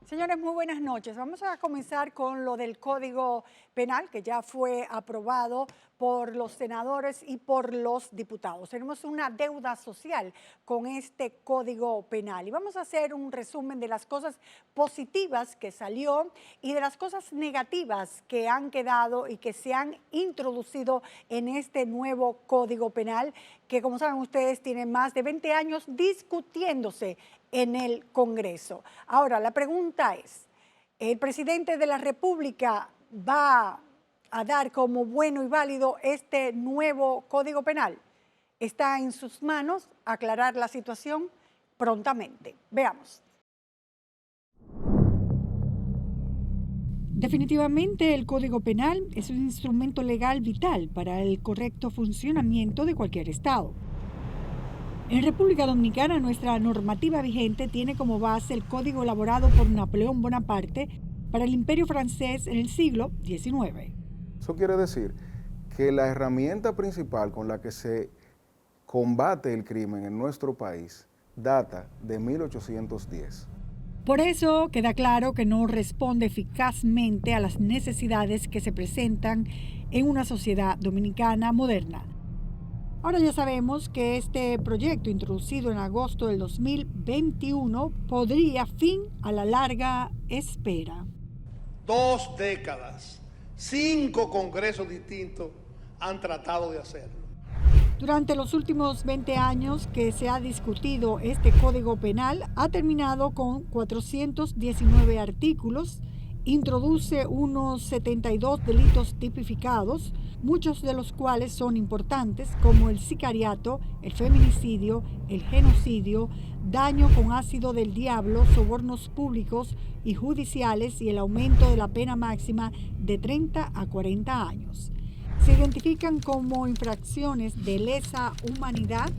Señores, muy buenas noches. Vamos a comenzar con lo del Código Penal, que ya fue aprobado por los senadores y por los diputados. Tenemos una deuda social con este Código Penal y vamos a hacer un resumen de las cosas positivas que salió y de las cosas negativas que han quedado y que se han introducido en este nuevo Código Penal, que como saben ustedes tiene más de 20 años discutiéndose en el Congreso. Ahora, la pregunta es, ¿el presidente de la República va a dar como bueno y válido este nuevo Código Penal? Está en sus manos aclarar la situación prontamente. Veamos. Definitivamente el Código Penal es un instrumento legal vital para el correcto funcionamiento de cualquier Estado. En República Dominicana, nuestra normativa vigente tiene como base el código elaborado por Napoleón Bonaparte para el Imperio francés en el siglo XIX. Eso quiere decir que la herramienta principal con la que se combate el crimen en nuestro país data de 1810. Por eso queda claro que no responde eficazmente a las necesidades que se presentan en una sociedad dominicana moderna. Ahora ya sabemos que este proyecto, introducido en agosto del 2021, podría fin a la larga espera. 2 décadas, 5 congresos distintos han tratado de hacerlo. Durante los últimos 20 años que se ha discutido este Código Penal, ha terminado con 419 artículos, introduce unos 72 delitos tipificados, muchos de los cuales son importantes, como el sicariato, el feminicidio, el genocidio, daño con ácido del diablo, sobornos públicos y judiciales y el aumento de la pena máxima de 30 a 40 años. Se identifican como infracciones de lesa humanidad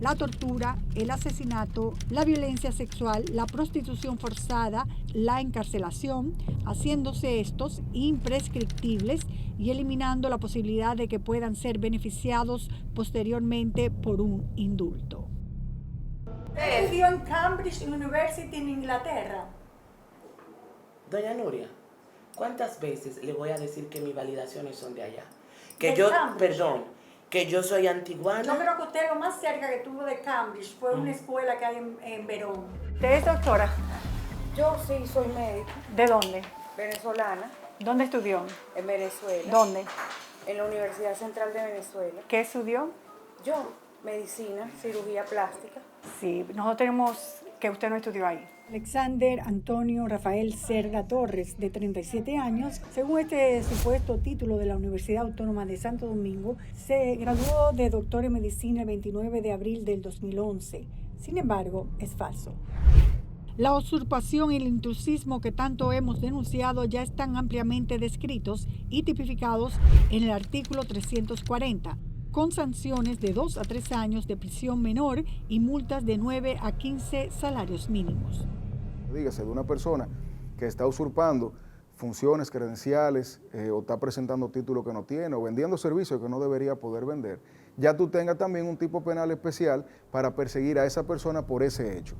la tortura, el asesinato, la violencia sexual, la prostitución forzada, la encarcelación, haciéndose estos imprescriptibles y eliminando la posibilidad de que puedan ser beneficiados posteriormente por un indulto. Estudió en Cambridge University en Inglaterra. Doña Nuria, ¿cuántas veces le voy a decir que mis validaciones son de allá? Que yo soy antiguana. Yo creo que usted lo más cerca que tuvo de Cambridge fue una escuela que hay en Verón. ¿Usted es doctora? Yo sí soy médico. ¿De dónde? Venezolana. ¿Dónde estudió? En Venezuela. ¿Dónde? En la Universidad Central de Venezuela. ¿Qué estudió? Yo, medicina, cirugía plástica. Sí, nosotros tenemos que usted no estudió ahí. Alexander Antonio Rafael Cerda Torres, de 37 años, según este supuesto título de la Universidad Autónoma de Santo Domingo, se graduó de doctor en medicina el 29 de abril del 2011. Sin embargo, es falso. La usurpación y el intrusismo que tanto hemos denunciado ya están ampliamente descritos y tipificados en el artículo 340, con sanciones de 2 a 3 años de prisión menor y multas de 9 a 15 salarios mínimos. Dígase de una persona que está usurpando funciones credenciales o está presentando títulos que no tiene o vendiendo servicios que no debería poder vender, ya tú tengas también un tipo penal especial para perseguir a esa persona por ese hecho.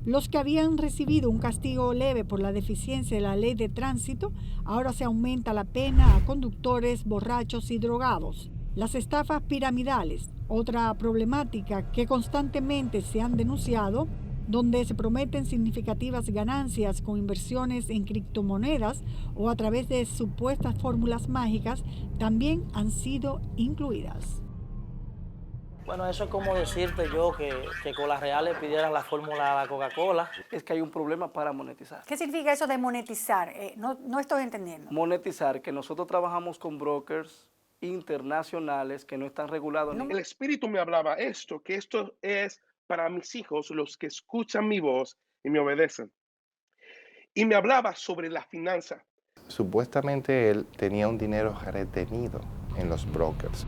Los que habían recibido un castigo leve por la deficiencia de la ley de tránsito, ahora se aumenta la pena a conductores borrachos y drogados. Las estafas piramidales, otra problemática que constantemente se han denunciado, donde se prometen significativas ganancias con inversiones en criptomonedas o a través de supuestas fórmulas mágicas, también han sido incluidas. Bueno, eso es como decirte yo que Cola Real le pidieran la fórmula a la Coca-Cola. Es que hay un problema para monetizar. ¿Qué significa eso de monetizar? No estoy entendiendo. Monetizar, que nosotros trabajamos con brokers internacionales que no están regulados. El Espíritu me hablaba esto, que esto es para mis hijos, los que escuchan mi voz y me obedecen. Y me hablaba sobre la finanza. Supuestamente él tenía un dinero retenido en los brokers.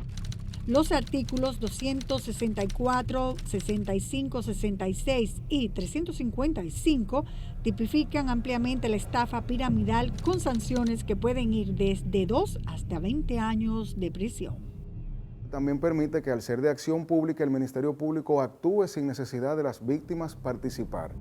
Los artículos 264, 65, 66 y 355 tipifican ampliamente la estafa piramidal con sanciones que pueden ir desde 2 hasta 20 años de prisión. También permite que al ser de acción pública el Ministerio Público actúe sin necesidad de las víctimas participar.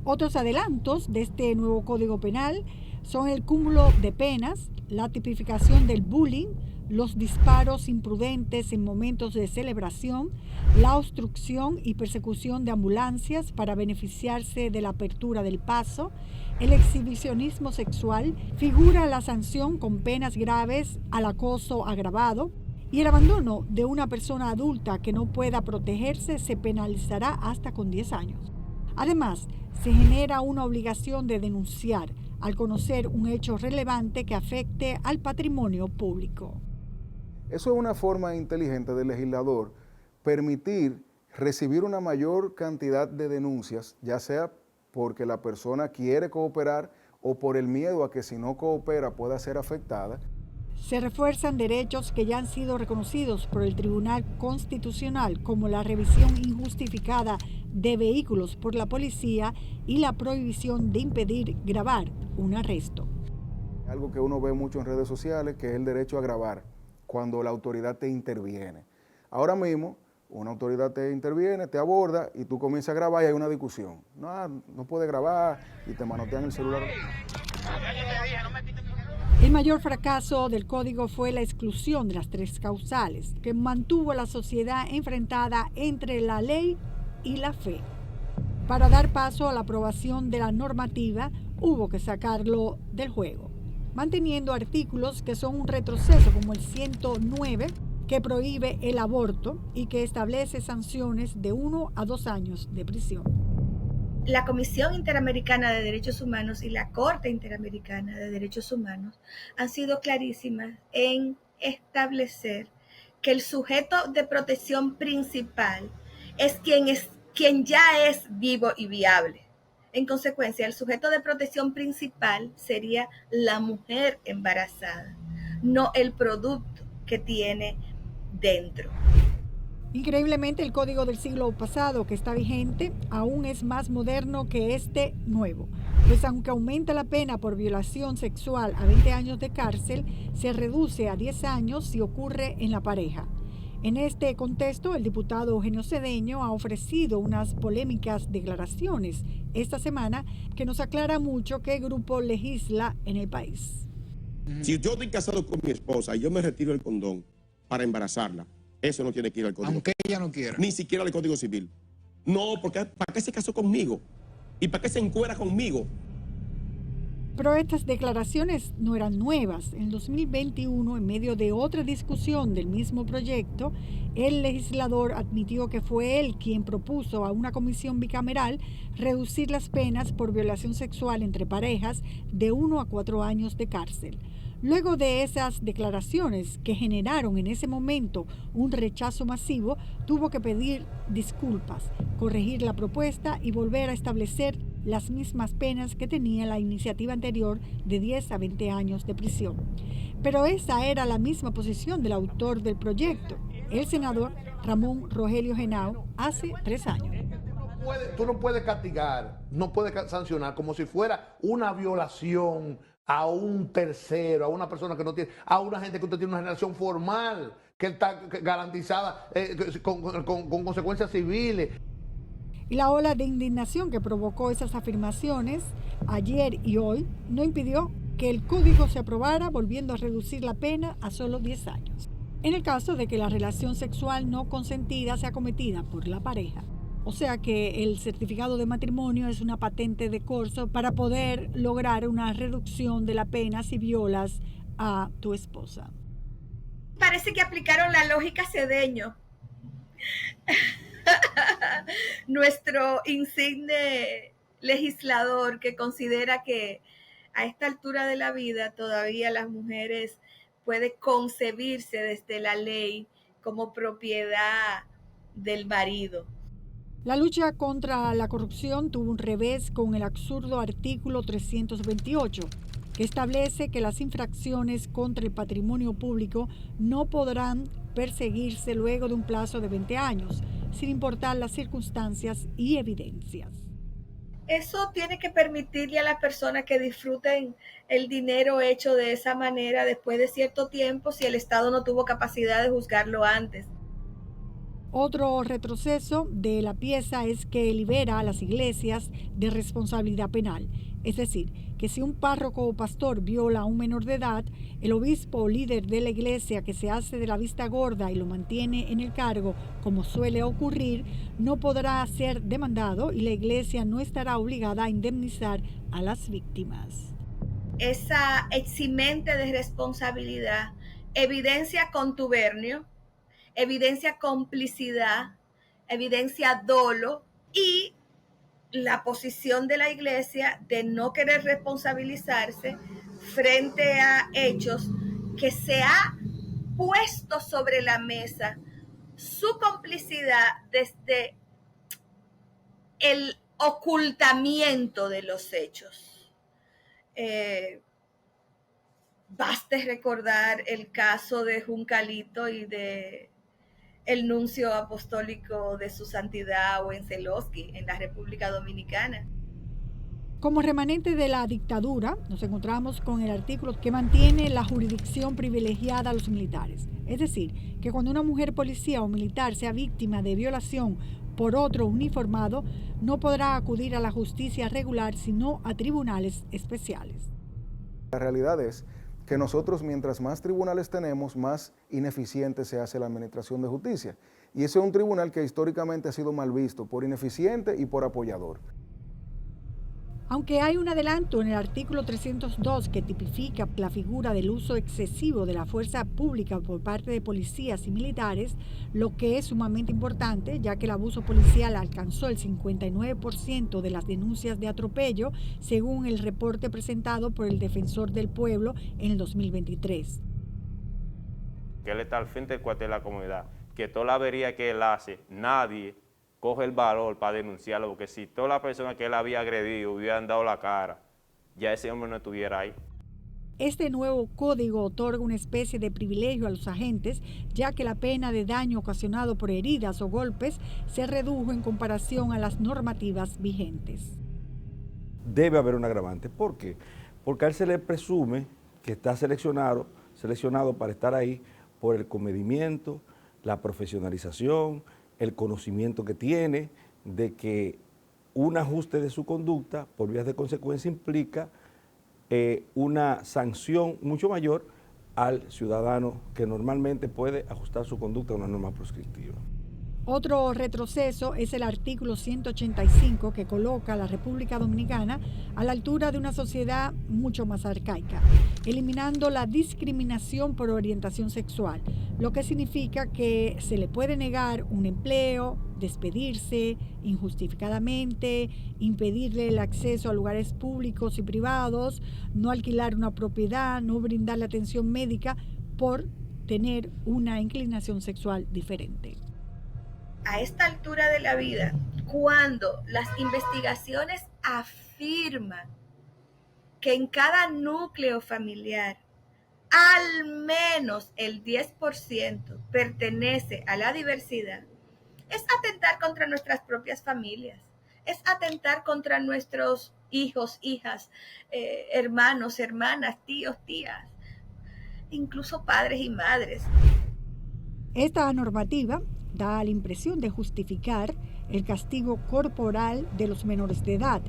Otros adelantos de este nuevo Código Penal son el cúmulo de penas, la tipificación del bullying, los disparos imprudentes en momentos de celebración, la obstrucción y persecución de ambulancias para beneficiarse de la apertura del paso, el exhibicionismo sexual, figura la sanción con penas graves al acoso agravado, y el abandono de una persona adulta que no pueda protegerse se penalizará hasta con 10 años. Además, se genera una obligación de denunciar al conocer un hecho relevante que afecte al patrimonio público. Eso es una forma inteligente del legislador permitir recibir una mayor cantidad de denuncias, ya sea porque la persona quiere cooperar o por el miedo a que si no coopera pueda ser afectada. Se refuerzan derechos que ya han sido reconocidos por el Tribunal Constitucional, como la revisión injustificada de vehículos por la policía y la prohibición de impedir grabar un arresto. Algo que uno ve mucho en redes sociales, que es el derecho a grabar cuando la autoridad te interviene. Ahora mismo, una autoridad te interviene, te aborda y tú comienzas a grabar y hay una discusión. No puedes grabar y te manotean el celular. El mayor fracaso del código fue la exclusión de las 3 causales, que mantuvo a la sociedad enfrentada entre la ley y la fe. Para dar paso a la aprobación de la normativa, hubo que sacarlo del juego, manteniendo artículos que son un retroceso, como el 109, que prohíbe el aborto y que establece sanciones de 1 a 2 años de prisión. La Comisión Interamericana de Derechos Humanos y la Corte Interamericana de Derechos Humanos han sido clarísimas en establecer que el sujeto de protección principal es quien ya es vivo y viable. En consecuencia, el sujeto de protección principal sería la mujer embarazada, no el producto que tiene dentro. Increíblemente, el código del siglo pasado que está vigente aún es más moderno que este nuevo, pues aunque aumenta la pena por violación sexual a 20 años de cárcel, se reduce a 10 años si ocurre en la pareja. En este contexto, el diputado Eugenio Cedeño ha ofrecido unas polémicas declaraciones esta semana que nos aclara mucho qué grupo legisla en el país. Si yo estoy casado con mi esposa y yo me retiro el condón para embarazarla, eso no tiene que ir al código. Aunque ella no quiera. Ni siquiera al Código Civil. No, porque ¿para qué se casó conmigo? ¿Y para qué se encuera conmigo? Pero estas declaraciones no eran nuevas. En 2021, en medio de otra discusión del mismo proyecto, el legislador admitió que fue él quien propuso a una comisión bicameral reducir las penas por violación sexual entre parejas de 1 a 4 años de cárcel. Luego de esas declaraciones que generaron en ese momento un rechazo masivo, tuvo que pedir disculpas, corregir la propuesta y volver a establecer las mismas penas que tenía la iniciativa anterior de 10 a 20 años de prisión. Pero esa era la misma posición del autor del proyecto, el senador Ramón Rogelio Henao, hace 3 años. Tú no puedes castigar, no puedes sancionar como si fuera una violación a un tercero, a una persona que no tiene, a una gente que usted tiene una relación formal, que está garantizada con consecuencias civiles. Y la ola de indignación que provocó esas afirmaciones ayer y hoy no impidió que el código se aprobara, volviendo a reducir la pena a solo 10 años, en el caso de que la relación sexual no consentida sea cometida por la pareja. O sea que el certificado de matrimonio es una patente de corso para poder lograr una reducción de la pena si violas a tu esposa. Parece que aplicaron la lógica Cedeño. Nuestro insigne legislador que considera que a esta altura de la vida todavía las mujeres pueden concebirse desde la ley como propiedad del marido. La lucha contra la corrupción tuvo un revés con el absurdo artículo 328, que establece que las infracciones contra el patrimonio público no podrán perseguirse luego de un plazo de 20 años, sin importar las circunstancias y evidencias. Eso tiene que permitirle a las personas que disfruten el dinero hecho de esa manera después de cierto tiempo, si el Estado no tuvo capacidad de juzgarlo antes. Otro retroceso de la pieza es que libera a las iglesias de responsabilidad penal. Es decir, que si un párroco o pastor viola a un menor de edad, el obispo o líder de la iglesia que se hace de la vista gorda y lo mantiene en el cargo, como suele ocurrir, no podrá ser demandado y la iglesia no estará obligada a indemnizar a las víctimas. Esa eximente de responsabilidad evidencia contubernio, evidencia complicidad, evidencia dolo y la posición de la iglesia de no querer responsabilizarse frente a hechos que se ha puesto sobre la mesa su complicidad desde el ocultamiento de los hechos. Baste recordar el caso de Juncalito y de el nuncio apostólico de su santidad Wenceslawski en la República Dominicana. Como remanente de la dictadura, nos encontramos con el artículo que mantiene la jurisdicción privilegiada a los militares. Es decir, que cuando una mujer policía o militar sea víctima de violación por otro uniformado, no podrá acudir a la justicia regular, sino a tribunales especiales. La realidad es que nosotros, mientras más tribunales tenemos, más ineficiente se hace la administración de justicia. Y ese es un tribunal que históricamente ha sido mal visto por ineficiente y por apoyador. Aunque hay un adelanto en el artículo 302 que tipifica la figura del uso excesivo de la fuerza pública por parte de policías y militares, lo que es sumamente importante, ya que el abuso policial alcanzó el 59% de las denuncias de atropello, según el reporte presentado por el Defensor del Pueblo en el 2023. Que él está al frente del cuartel de la comunidad, que toda la avería que él hace, nadie coge el valor para denunciarlo, porque si todas las personas que él había agredido hubieran dado la cara, ya ese hombre no estuviera ahí. Este nuevo código otorga una especie de privilegio a los agentes, ya que la pena de daño ocasionado por heridas o golpes se redujo en comparación a las normativas vigentes. Debe haber un agravante. ¿Por qué? Porque a él se le presume que está seleccionado para estar ahí por el comedimiento, la profesionalización, el conocimiento que tiene de que un ajuste de su conducta por vías de consecuencia implica una sanción mucho mayor al ciudadano que normalmente puede ajustar su conducta a una norma prescriptiva. Otro retroceso es el artículo 185 que coloca a la República Dominicana a la altura de una sociedad mucho más arcaica, eliminando la discriminación por orientación sexual, lo que significa que se le puede negar un empleo, despedirse injustificadamente, impedirle el acceso a lugares públicos y privados, no alquilar una propiedad, no brindarle atención médica por tener una inclinación sexual diferente. A esta altura de la vida, cuando las investigaciones afirman que en cada núcleo familiar al menos el 10% pertenece a la diversidad, es atentar contra nuestras propias familias, es atentar contra nuestros hijos, hijas, hermanos, hermanas, tíos, tías, incluso padres y madres. Esta normativa da la impresión de justificar el castigo corporal de los menores de edad,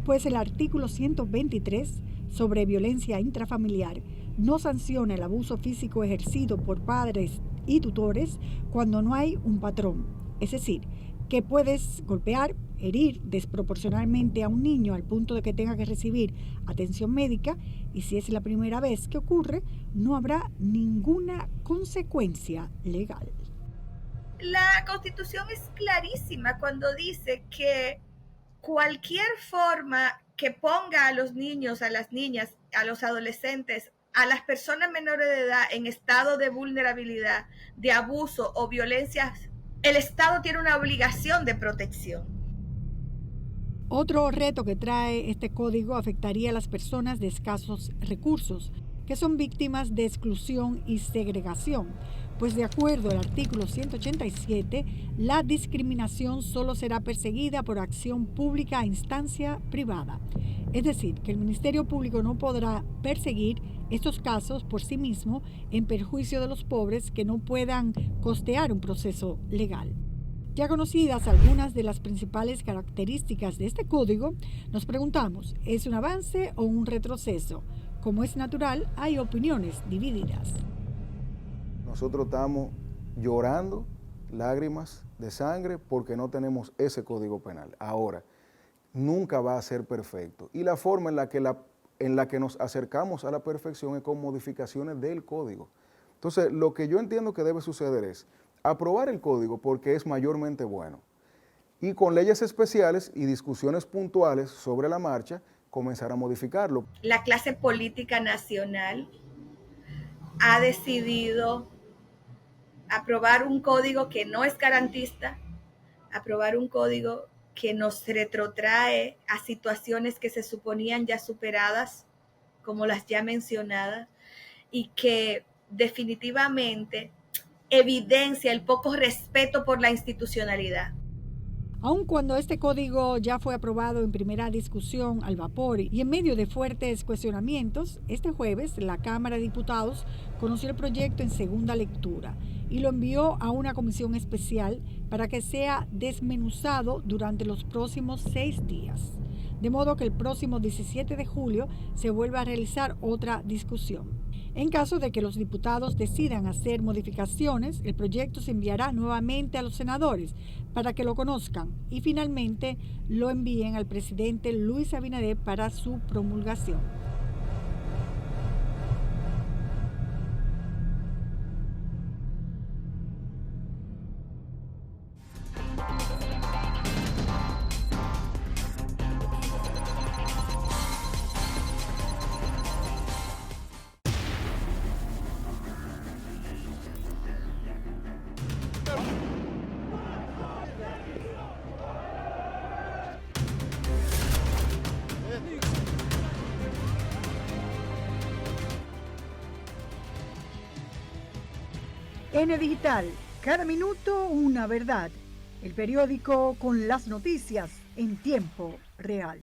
pues el artículo 123 sobre violencia intrafamiliar no sanciona el abuso físico ejercido por padres y tutores cuando no hay un patrón. Es decir, que puedes golpear, herir desproporcionalmente a un niño al punto de que tenga que recibir atención médica, y si es la primera vez que ocurre, no habrá ninguna consecuencia legal. La Constitución es clarísima cuando dice que cualquier forma que ponga a los niños, a las niñas, a los adolescentes, a las personas menores de edad en estado de vulnerabilidad, de abuso o violencia, el Estado tiene una obligación de protección. Otro reto que trae este código afectaría a las personas de escasos recursos, que son víctimas de exclusión y segregación, pues de acuerdo al artículo 187, la discriminación solo será perseguida por acción pública a instancia privada. Es decir, que el Ministerio Público no podrá perseguir estos casos por sí mismo en perjuicio de los pobres que no puedan costear un proceso legal. Ya conocidas algunas de las principales características de este código, nos preguntamos, ¿es un avance o un retroceso? Como es natural, hay opiniones divididas. Nosotros estamos llorando lágrimas de sangre porque no tenemos ese código penal. Ahora, nunca va a ser perfecto. Y la forma en la que nos acercamos a la perfección es con modificaciones del código. Entonces, lo que yo entiendo que debe suceder es aprobar el código porque es mayormente bueno. Y con leyes especiales y discusiones puntuales sobre la marcha, comenzar a modificarlo. La clase política nacional ha decidido aprobar un código que no es garantista, aprobar un código que nos retrotrae a situaciones que se suponían ya superadas, como las ya mencionadas, y que definitivamente evidencia el poco respeto por la institucionalidad. Aun cuando este código ya fue aprobado en primera discusión al vapor y en medio de fuertes cuestionamientos, este jueves la Cámara de Diputados conoció el proyecto en segunda lectura y lo envió a una comisión especial para que sea desmenuzado durante los próximos 6 días. De modo que el próximo 17 de julio se vuelva a realizar otra discusión. En caso de que los diputados decidan hacer modificaciones, el proyecto se enviará nuevamente a los senadores para que lo conozcan y finalmente lo envíen al presidente Luis Abinader para su promulgación. N Digital, cada minuto una verdad. El periódico con las noticias en tiempo real.